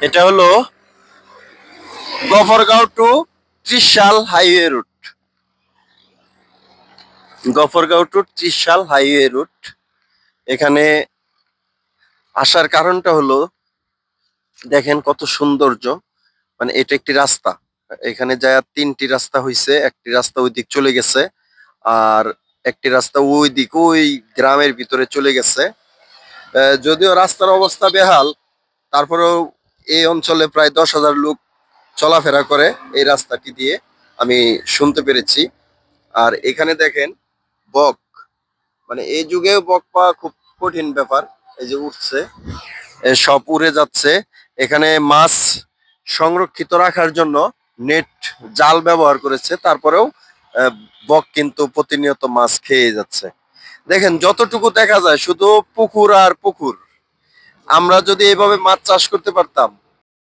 এটা হলো Gafargaon to Trishal highway route. Gafargaon to Trishal highway route. এখানে আসার কারণটা হলো, দেখেন কত সৌন্দর্য। মানে এটা একটি রাস্তা, এখানে যায় তিনটি রাস্তা হইছে। একটি রাস্তা ওই দিক চলে গেছে, আর একটি রাস্তা ওই দিক ওই গ্রামের ভিতরে চলে গেছে। যদিও রাস্তার অবস্থা বেহাল, তারপরেও এই অঞ্চলে প্রায় 10,000 লোক চলাফেরা করে এই রাস্তাটি দিয়ে, আমি শুনতে পেরেছি। আর এখানে দেখেন বক, মানে এই যুগেও বক পাওয়া খুব কঠিন ব্যাপার। এই যে উঠছে, সব উড়ে যাচ্ছে। এখানে মাছ সংরক্ষিত রাখার জন্য নেট, জাল ব্যবহার করেছে, তারপরেও বক কিন্তু প্রতিনিয়ত মাছ খেয়ে যাচ্ছে। দেখেন যতটুকু দেখা যায় শুধু পুকুর আর পুকুর। আমরা যদি এভাবে মাছ চাষ করতে পারতাম